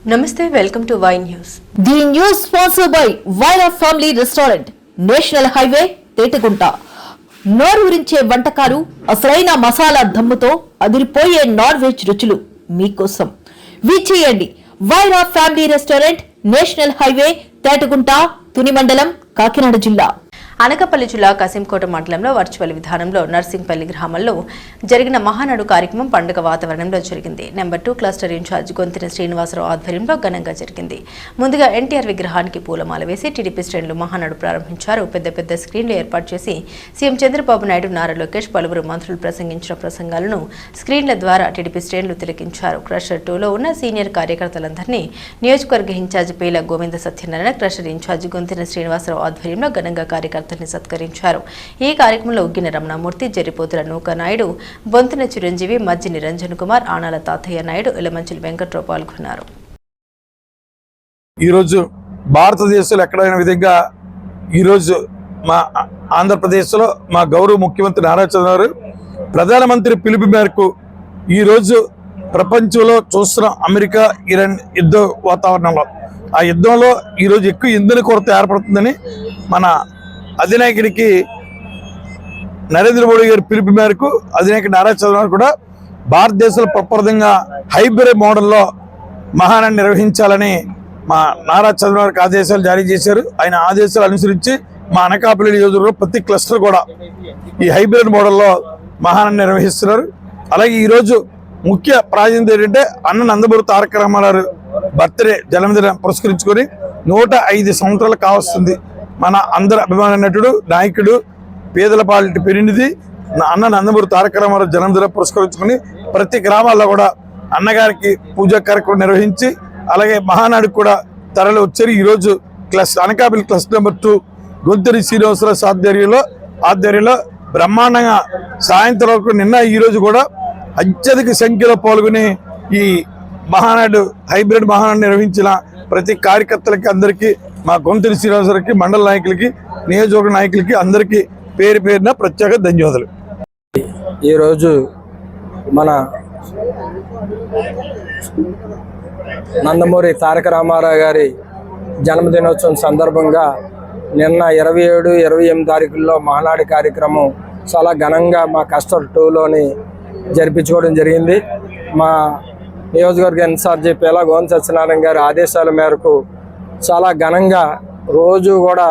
Namaste, welcome to Y News. The news sponsored by Vaira Family Restaurant, National Highway, Tetugunta. నోరూరించే వంటకాలు, అసలైన మసాలా దమ్ముతో అదిరిపోయే non veg రుచులు మీకోసం. విచ్చేయండి Vaira family restaurant, national highway, Thetagunta, Tuni మండలం, కాకినాడ జిల్లా. అనకాపల్లి జిల్లా కసింకోట మండలంలో వర్చువల్ విధానంలో నర్సింగ్పల్లి గ్రామంలో జరిగిన మహానాడు కార్యక్రమం పండుగ వాతావరణంలో జరిగింది. Number 2 cluster incharge Gontina Srinivasarao ఆధ్వర్యంలో ఘనంగా జరిగింది. ముందుగా ఎన్టీఆర్ విగ్రహానికి పూలమాల వేసి టీడీపీ శ్రేణులు మహానాడు ప్రారంభించారు. పెద్ద స్క్రీన్లు ఏర్పాటు చేసి సీఎం చంద్రబాబు నాయుడు, నారా లోకేష్, పలువురు మంత్రులు ప్రసంగించిన ప్రసంగాలను స్క్రీన్ల ద్వారా టీడీపీ శ్రేణులు తిలకించారు. క్లస్టర్ 2లో ఉన్న సీనియర్ కార్యకర్తలందరినీ నియోజకవర్గ ఇన్ఛార్జ్ పేల గోవింద సత్యనారాయణ, క్లస్టర్ ఇన్ఛార్జ్ గొంతిన శ్రీనివాసరావు ఆధ్వర్యంలో ఘనంగా కార్యకర్తల్ని సత్కరించారు. ఈ కార్యక్రమంలో ఉగ్గిన రమణమూర్తి, జరిపోతుల నూక నాయుడు, బొంతిన చిరంజీవి, మజ్జి నిరంజన్ కుమార్, ఆనాల తాతయ్య నాయుడు, ఎలమంచిలి వెంకట్రావు పాల్గొన్నారు. ఈరోజు భారతదేశంలో ఎక్కడైన విధంగా ఈరోజు మా ఆంధ్రప్రదేశ్లో మా గౌరవ ముఖ్యమంత్రి నారా చంద్రబాబు ప్రధానమంత్రి పిలుపు మేరకు ఈరోజు ప్రపంచంలో చూస్తున్న అమెరికా ఇరాన్ యుద్ధ వాతావరణంలో ఆ యుద్ధంలో ఈరోజు ఎక్కువ ఇంధన కొరత ఏర్పడుతుందని మన అధినాయకుడికి నరేంద్ర మోడీ గారి పిలుపు మేరకు అధినాయకుడు నారా చంద్రబాబు కూడా భారతదేశంలో ప్రప్రదంగా హైబ్రిడ్ మోడల్లో మహానాడు నిర్వహించాలని మా నారా చంద్రబాబుకి ఆదేశాలు జారీ చేశారు. ఆయన ఆదేశాలు అనుసరించి మా అనకాపల్లి నియోజకవర్గంలో ప్రతి క్లస్టర్ కూడా ఈ హైబ్రిడ్ మోడల్లో మహానాడు నిర్వహిస్తున్నారు. అలాగే ఈరోజు ముఖ్య ప్రాధాన్యత ఏంటంటే అన్న నందమూరి తారక రామారావు బర్త్డే జన్మదినం పురస్కరించుకొని 105 సంవత్సరాలు కావస్తుంది. మన అందరి అభిమాన నటుడు, నాయకుడు, పేదల పాలిటి పెరినిధి అన్న నందమూరి తారక రామారావు జన్మదినం పురస్కరించుకొని ప్రతి గ్రామాల్లో కూడా అన్నగారికి పూజా కార్యక్రమం నిర్వహించి అలాగే మహానాడుకు కూడా తరలి వచ్చారు. ఈరోజు అనకాపల్లి క్లస్టర్ నెంబర్ 2 గొంతిన శ్రీనివాసరావు ఆధ్వర్యంలో బ్రహ్మాండంగా సాయంత్రం వరకు నిన్న ఈరోజు కూడా అత్యధిక సంఖ్యలో పాల్గొని ఈ మహానాడు హైబ్రిడ్ మహానాడు నిర్వహించిన ప్రతి కార్యకర్తలకి అందరికీ మా గొంతిన శ్రీనివాసరావుకి, మండల నాయకులకి, నియోజకవర్గ నాయకులకి అందరికీ పేరున ప్రత్యేక ధన్యవాదాలు. ఈరోజు మన నందమూరి తారక రామారావు గారి జన్మదినోత్సవం సందర్భంగా నిన్న 27, 28 తారీఖుల్లో మహానాడు కార్యక్రమం చాలా ఘనంగా మా క్లస్టర్ 2లోని జరిపించుకోవడం జరిగింది. మా నియోజకవర్గ ఇన్ఛార్జి పేల గోవింద సత్యనారాయణ గారి ఆదేశాల మేరకు చాలా ఘనంగా రోజు కూడా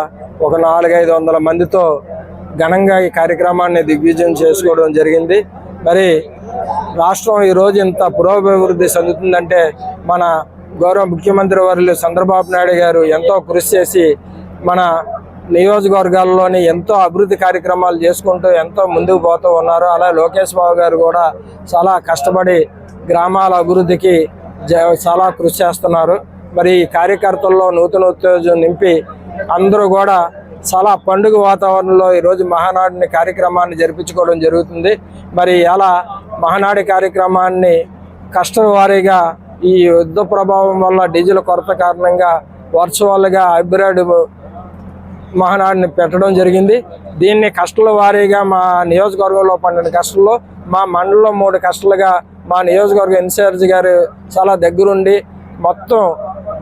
ఒక 400-500 మందితో ఘనంగా ఈ కార్యక్రమాన్ని దిగ్విజయం చేసుకోవడం జరిగింది. మరి రాష్ట్రం ఈరోజు ఇంత పురోభివృద్ధి చెందుతుందంటే మన గౌరవ ముఖ్యమంత్రి వర్యులు చంద్రబాబు నాయుడు గారు ఎంతో కృషి చేసి మన నియోజకవర్గాల్లోని ఎంతో అభివృద్ధి కార్యక్రమాలు చేసుకుంటూ ఎంతో ముందుకు పోతూ ఉన్నారు. అలా లోకేష్ బాబు గారు కూడా చాలా కష్టపడి గ్రామాల అభివృద్ధికి చాలా కృషి చేస్తున్నారు. మరి ఈ కార్యకర్తల్లో నూతన ఉత్తేజం నింపి అందరూ కూడా చాలా పండుగ వాతావరణంలో ఈరోజు మహానాడుని కార్యక్రమాన్ని జరిపించుకోవడం జరుగుతుంది. మరి అలా మహానాడు కార్యక్రమాన్ని కష్టం వారీగా ఈ యుద్ధ ప్రభావం వల్ల డీజిల్ కొరత కారణంగా వర్చువల్గా హైబ్రిడ్ మహానాడుని పెట్టడం జరిగింది. దీన్ని కష్టాల వారీగా మా నియోజకవర్గంలో 12 కష్టాల్లో, మా మండలంలో 3 కష్టాలుగా మా నియోజకవర్గ ఇన్ఛార్జ్ గారు చాలా దగ్గరుండి మొత్తం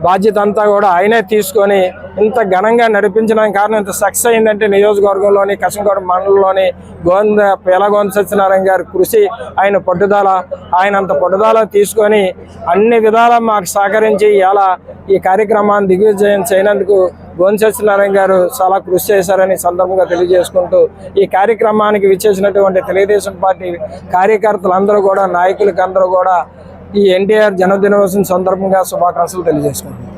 బాధ్యత అంతా కూడా ఆయనే తీసుకొని ఇంత ఘనంగా నడిపించడానికి కారణం, ఇంత సక్సెస్ అయిందంటే నియోజకవర్గంలోని కసింకోట మండలంలోని పేల గోవింద సత్యనారాయణ గారి కృషి, ఆయన పట్టుదల, ఆయన అంత పట్టుదల తీసుకొని అన్ని విధాలా మాకు సహకరించి ఇలా ఈ కార్యక్రమాన్ని దిగ్విజయం చేయనందుకు గోవింద సత్యనారాయణ గారు చాలా కృషి చేశారని సందర్భంగా తెలియజేసుకుంటూ ఈ కార్యక్రమానికి విచ్చేసినటువంటి తెలుగుదేశం పార్టీ కార్యకర్తలందరూ కూడా, నాయకులకి అందరూ కూడా ఈ ఎన్టీఆర్ జన్మదినోత్సవం సందర్భంగా శుభాకాంక్షలు తెలియజేసుకుంటున్నారు.